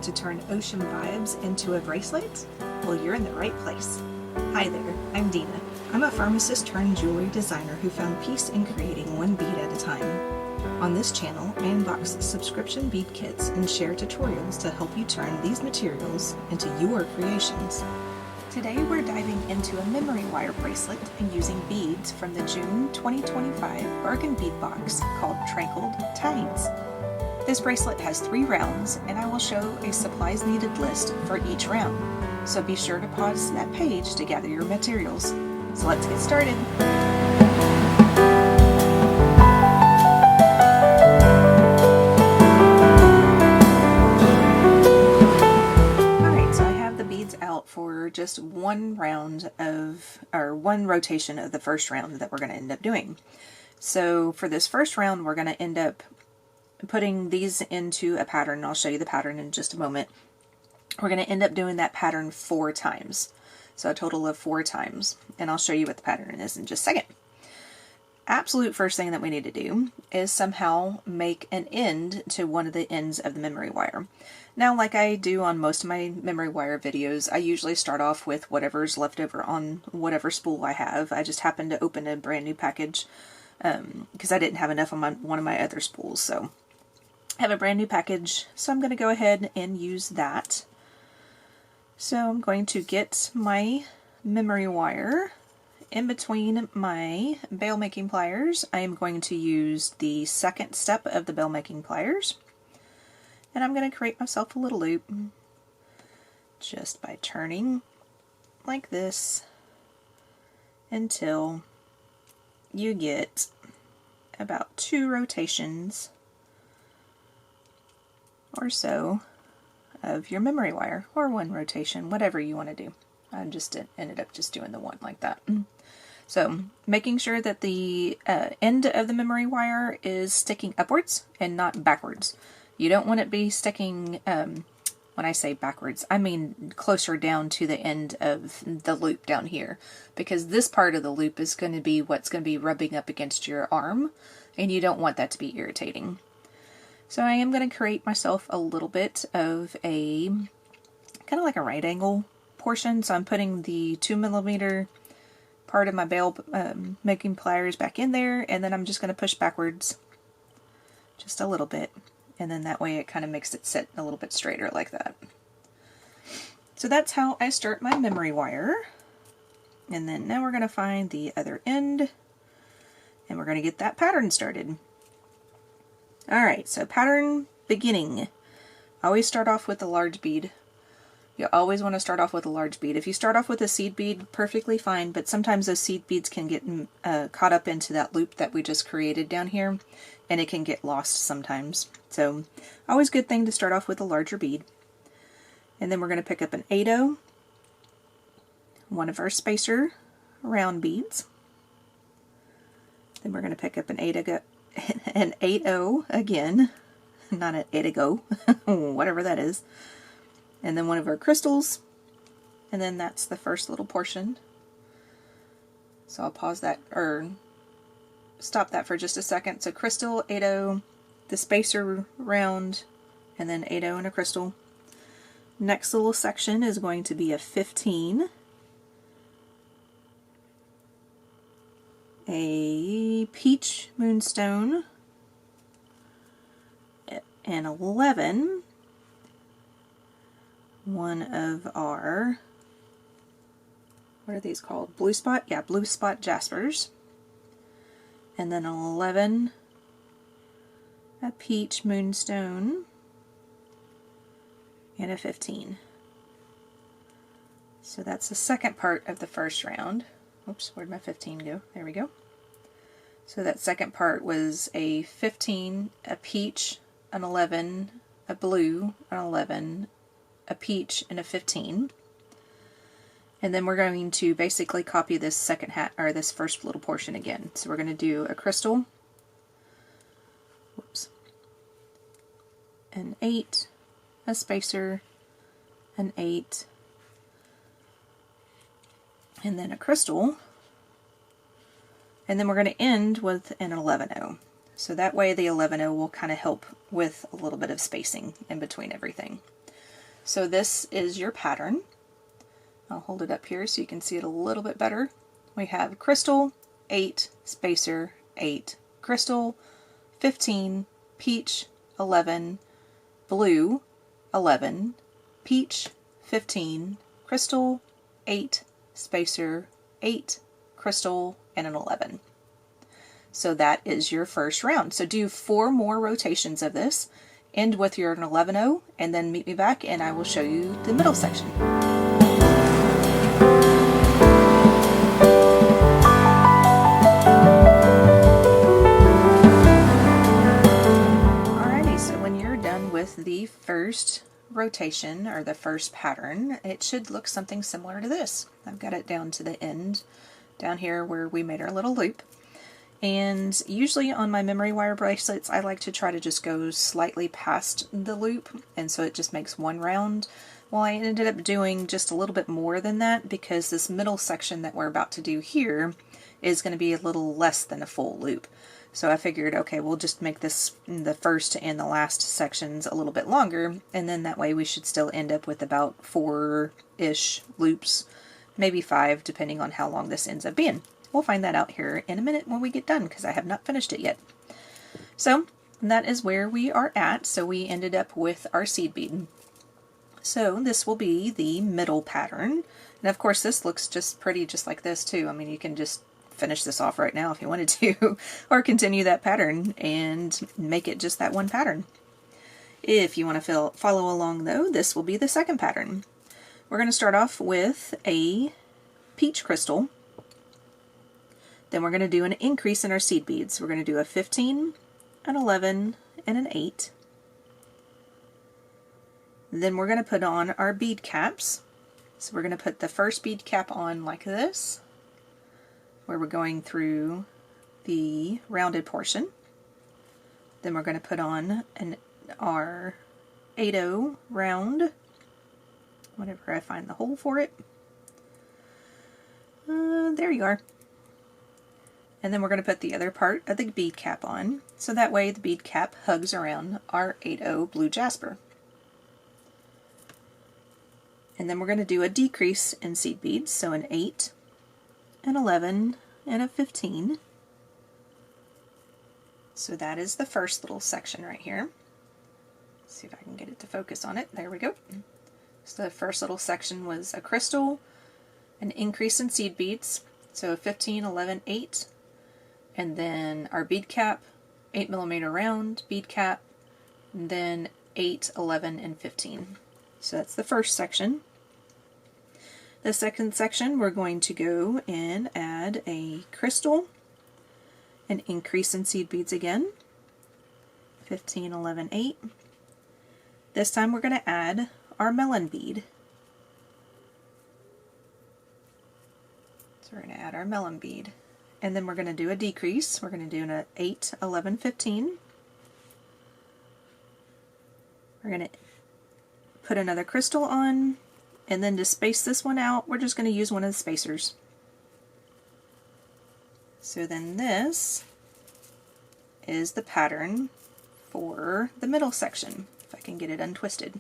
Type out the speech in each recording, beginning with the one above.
Want to turn ocean vibes into a bracelet? Well, you're in the right place. Hi there, I'm Dina. I'm a pharmacist turned jewelry designer who found peace in creating one bead at a time. On this channel, I unbox subscription bead kits and share tutorials to help you turn these materials into your creations. Today we're diving into a memory wire bracelet and using beads from the June 2025 Bargain Bead Box called Tranquil Tides. This bracelet has 3 rounds, and I will show a supplies needed list for each round, so be sure to pause that page to gather your materials. So let's get started. Alright, so I have the beads out for just one rotation of the first round that we're going to end up doing. So for this first round, we're going to end up putting these into a pattern. I'll show you the pattern in just a moment. We're going to end up doing that pattern 4 times. So a total of 4 times. And I'll show you what the pattern is in just a second. Absolute first thing that we need to do is somehow make an end to one of the ends of the memory wire. Now, like I do on most of my memory wire videos, I usually start off with whatever's left over on whatever spool I have. I just happened to open a brand new package because I didn't have enough on one of my other spools. So I have a brand new package, so I'm going to go ahead and use that. So I'm going to get my memory wire in between my bail making pliers. I am going to use the second step of the bail making pliers, and I'm going to create myself a little loop just by turning like this until you get about 2 rotations or so of your memory wire, or 1 rotation, whatever you want to do. I just ended up just doing the 1 like that. So making sure that the end of the memory wire is sticking upwards and not backwards. You don't want it to be sticking, when I say backwards, I mean closer down to the end of the loop down here, because this part of the loop is going to be what's going to be rubbing up against your arm, and you don't want that to be irritating. So I am going to create myself a little bit of a, kind of like a right angle portion. So I'm putting the 2mm part of my bail making pliers back in there, and then I'm just going to push backwards just a little bit, and then that way it kind of makes it sit a little bit straighter like that. So that's how I start my memory wire. And then now we're going to find the other end, and we're going to get that pattern started. Alright, so pattern beginning. Always start off with a large bead. You always want to start off with a large bead. If you start off with a seed bead, perfectly fine, but sometimes those seed beads can get caught up into that loop that we just created down here, and it can get lost sometimes. So always a good thing to start off with a larger bead. And then we're going to pick up an 8/0, one of our spacer round beads. Then we're going to pick up an 8/0 again, not an 8/0, whatever that is. And then one of our crystals, and then that's the first little portion. So I'll pause that, or stop that for just a second. So crystal, 8/0, the spacer round, and then 8/0 and a crystal. Next little section is going to be a 15, a peach moonstone, an 11, one of our, what are these called? Blue spot? Yeah, blue spot jaspers. And then an 11, a peach moonstone, and a 15. So that's the second part of the first round. Oops, where'd my 15 go? There we go. So that second part was a 15, a peach, an 11, a blue, an 11, a peach, and a 15. And then we're going to basically copy this second hat, or this first little portion again. So we're going to do a crystal, whoops, an 8, a spacer, an 8, and then a crystal, and then we're going to end with an 11/0. So that way the 11/0 will kind of help with a little bit of spacing in between everything. So this is your pattern. I'll hold it up here so you can see it a little bit better. We have crystal, 8, spacer, 8, crystal, 15, peach, 11, blue, 11, peach, 15, crystal, 8, spacer, 8, crystal, and an 11. So that is your first round. So do 4 more rotations of this, end with your 11-0, and then meet me back and I will show you the middle section. Alrighty, so when you're done with the first rotation or the first pattern, it should look something similar to this. I've got it down to the end, down here where we made our little loop. And usually on my memory wire bracelets, I like to try to just go slightly past the loop, and so it just makes one round. Well, I ended up doing just a little bit more than that because this middle section that we're about to do here is going to be a little less than a full loop. So I figured, okay, we'll just make this, the first and the last sections, a little bit longer, and then that way we should still end up with about 4-ish loops, maybe 5, depending on how long this ends up being. We'll find that out here in a minute when we get done, because I have not finished it yet. So that is where we are at. So we ended up with our seed bead. So this will be the middle pattern. And of course this looks just pretty just like this too. I mean, you can just finish this off right now if you wanted to, or continue that pattern and make it just that one pattern. If you want to follow along though, this will be the second pattern. We're going to start off with a peach crystal. Then we're going to do an increase in our seed beads. We're going to do a 15, an 11, and an 8. Then we're going to put on our bead caps. So we're going to put the first bead cap on like this, where we're going through the rounded portion. Then we're going to put on our 8-0 round, whenever I find the hole for it. There you are. And then we're going to put the other part of the bead cap on, so that way the bead cap hugs around our 8-0 blue jasper. And then we're going to do a decrease in seed beads, so an 8, an 11, and a 15. So that is the first little section right here. Let's see if I can get it to focus on it. There we go. So the first little section was a crystal, an increase in seed beads, so 15, 11, 8. And then our bead cap, 8mm round, bead cap, and then 8, 11, and 15. So that's the first section. The second section, we're going to go and add a crystal, an increase in seed beads again, 15, 11, 8. This time we're going to add our melon bead. So we're going to add our melon bead. And then we're going to do a decrease. We're going to do an 8, 11, 15. We're going to put another crystal on, and then to space this one out, we're just going to use one of the spacers. So then this is the pattern for the middle section, if I can get it untwisted.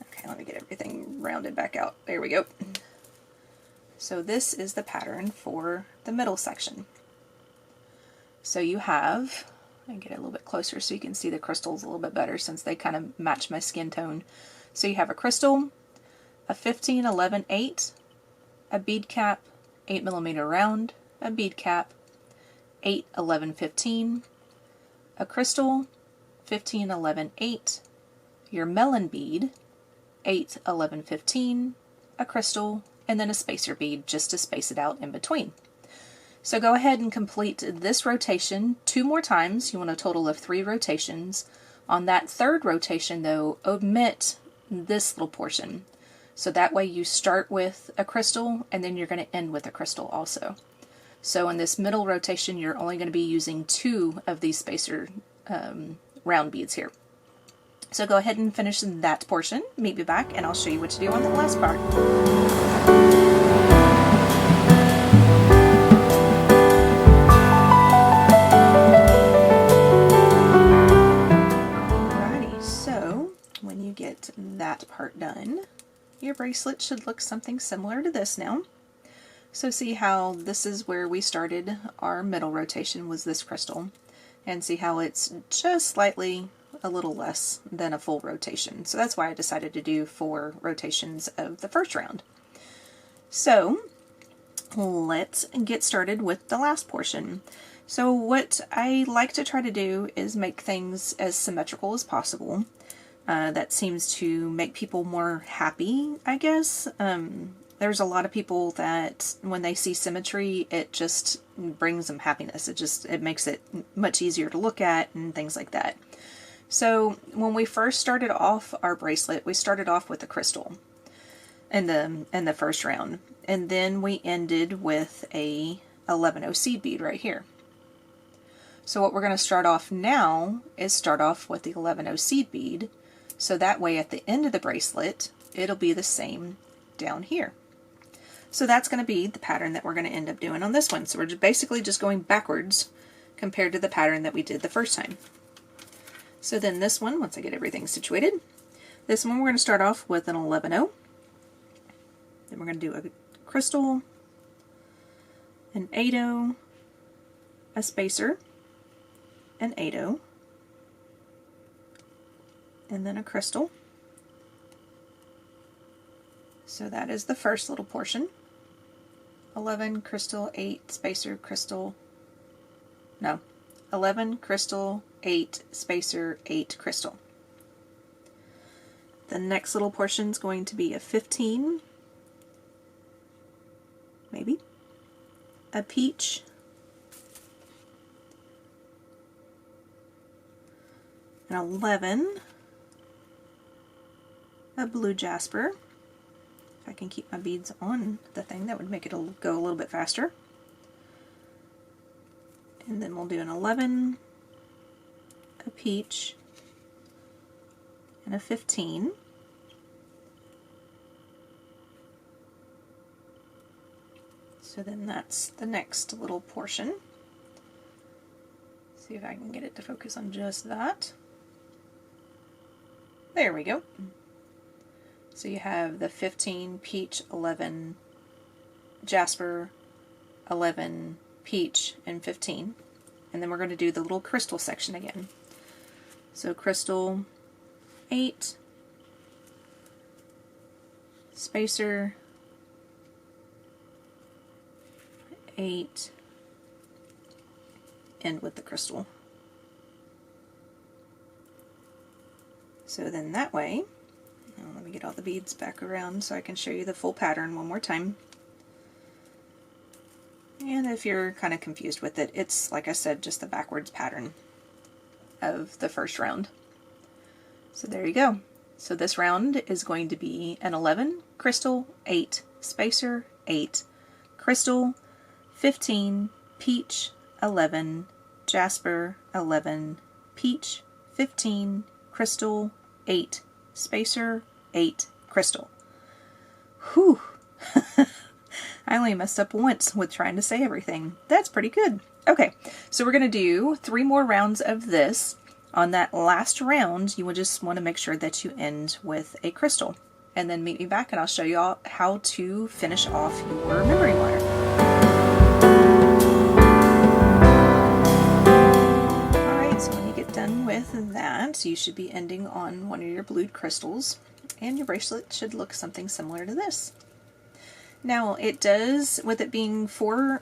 Okay, let me get everything rounded back out. There we go. So this is the pattern for the middle section. So you have, I can get it a little bit closer so you can see the crystals a little bit better since they kind of match my skin tone. So you have a crystal, a 15, 11, 8, a bead cap, 8mm round, a bead cap, 8, 11, 15, a crystal, 15, 11, 8, your melon bead, 8, 11, 15, a crystal, and then a spacer bead just to space it out in between. So go ahead and complete this rotation 2 more times. You want a total of 3 rotations. On that third rotation though, omit this little portion. So that way you start with a crystal and then you're going to end with a crystal also. So in this middle rotation you're only going to be using 2 of these spacer round beads here. So go ahead and finish that portion, meet me back, and I'll show you what to do on the last part. Alrighty, so when you get that part done, your bracelet should look something similar to this now. So see how this is where we started our middle rotation, was this crystal, and see how it's just slightly a little less than a full rotation. So that's why I decided to do 4 rotations of the first round. So let's get started with the last portion. So what I like to try to do is make things as symmetrical as possible. That seems to make people more happy, I guess. There's a lot of people that when they see symmetry, it just brings them happiness. It makes it much easier to look at and things like that. So when we first started off our bracelet, we started off with a crystal in the first round, and then we ended with a 11-0 seed bead right here. So what we're going to start off now is start off with the 11-0 seed bead, so that way at the end of the bracelet it'll be the same down here. So that's going to be the pattern that we're going to end up doing on this one. So we're basically just going backwards compared to the pattern that we did the first time. So then this one, once I get everything situated, this one we're going to start off with an 11-0. Then we're going to do a crystal, an 8-0, a spacer, an 8-0, and then a crystal. So that is the first little portion. 11, crystal, 8, spacer, crystal. No. 11, crystal, 8, spacer, 8, crystal. The next little portion is going to be a 15, maybe, a peach, an 11, a blue jasper. If I can keep my beads on the thing, that would make it go a little bit faster. And then we'll do an 11, a peach, and a 15. So then that's the next little portion. See if I can get it to focus on just that. There we go. So you have the 15, peach, 11, jasper, 11, peach, and 15. And then we're going to do the little crystal section again. So crystal, 8, spacer, 8, end with the crystal. So then that way, let me get all the beads back around so I can show you the full pattern one more time. And if you're kind of confused with it, it's, like I said, just the backwards pattern of the first round. So there you go. So this round is going to be an 11, crystal, 8, spacer, 8, crystal, 15, peach, 11, jasper, 11, peach, 15, crystal, 8, spacer, 8, crystal. Whew! I only messed up once with trying to say everything. That's pretty good. Okay, so we're going to do 3 more rounds of this. On that last round, you will just want to make sure that you end with a crystal. And then meet me back and I'll show you all how to finish off your memory wire. Alright, so when you get done with that, you should be ending on one of your blued crystals. And your bracelet should look something similar to this. Now it does, with it being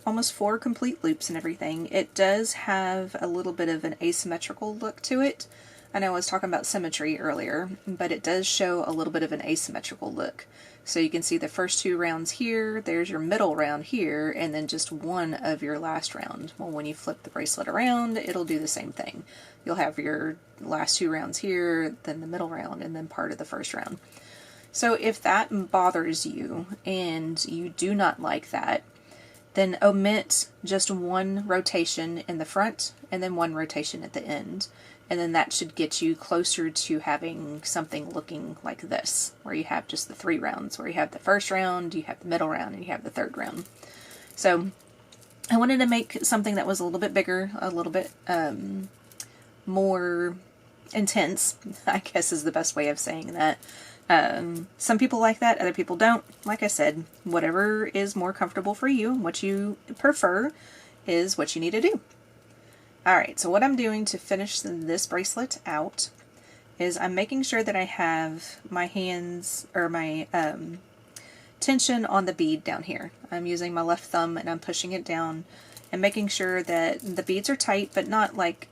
almost four complete loops and everything, it does have a little bit of an asymmetrical look to it. I know I was talking about symmetry earlier, but it does show a little bit of an asymmetrical look. So you can see the first 2 rounds here, there's your middle round here, and then just one of your last round. Well, when you flip the bracelet around, it'll do the same thing. You'll have your last 2 rounds here, then the middle round, and then part of the first round. So if that bothers you and you do not like that, then omit just 1 rotation in the front and then 1 rotation at the end. And then that should get you closer to having something looking like this, where you have just the 3 rounds, where you have the first round, you have the middle round, and you have the third round. So I wanted to make something that was a little bit bigger, a little bit more intense, I guess is the best way of saying that. Some people like that, other people don't. Like I said, whatever is more comfortable for you, what you prefer, is what you need to do. Alright, so what I'm doing to finish this bracelet out is I'm making sure that I have my hands, or my tension on the bead down here. I'm using my left thumb and I'm pushing it down and making sure that the beads are tight, but not like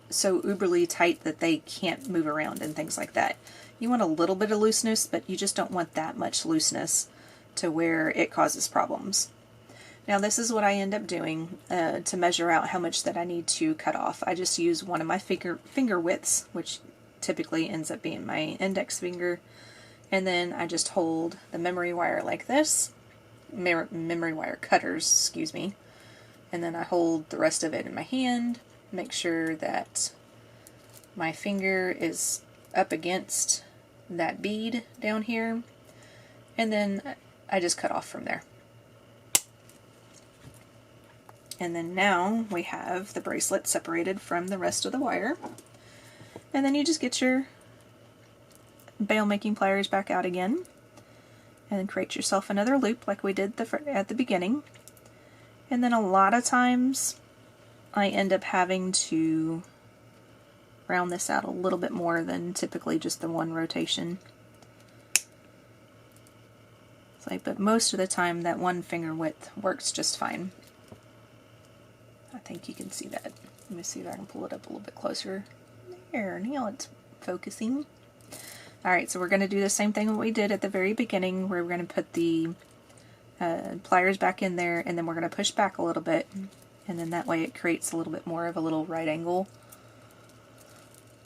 so uberly tight that they can't move around and things like that. You want a little bit of looseness, but you just don't want that much looseness to where it causes problems. Now this is what I end up doing to measure out how much that I need to cut off. I just use one of my finger widths, which typically ends up being my index finger, and then I just hold the memory wire like this, memory wire cutters, excuse me, and then I hold the rest of it in my hand, make sure that my finger is up against that bead down here, and then I just cut off from there. And then now we have the bracelet separated from the rest of the wire. And then you just get your bail making pliers back out again and create yourself another loop like we did at the beginning. And then a lot of times I end up having to round this out a little bit more than typically just the one rotation. But most of the time that one finger width works just fine. I think you can see that. Let me see if I can pull it up a little bit closer. There, now it's focusing. Alright, so we're going to do the same thing that we did at the very beginning, where we're going to put the pliers back in there, and then we're going to push back a little bit, and then that way it creates a little bit more of a little right angle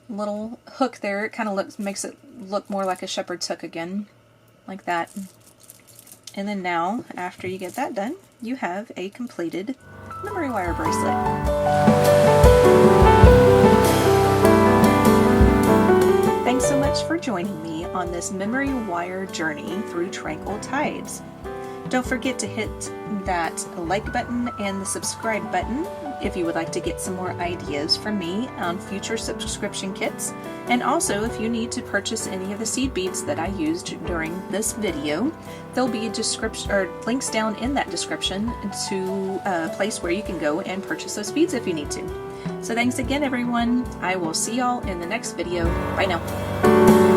little hook there. It kind of makes it look more like a shepherd's hook again, like that. And then now, after you get that done, you have a completed memory wire bracelet. Thanks so much for joining me on this memory wire journey through Tranquil Tides. Don't forget to hit that like button and the subscribe button if you would like to get some more ideas from me on future subscription kits. And also, if you need to purchase any of the seed beads that I used during this video, there'll be a description or links down in that description to a place where you can go and purchase those beads if you need to. So thanks again, everyone. I will see y'all in the next video. Bye now.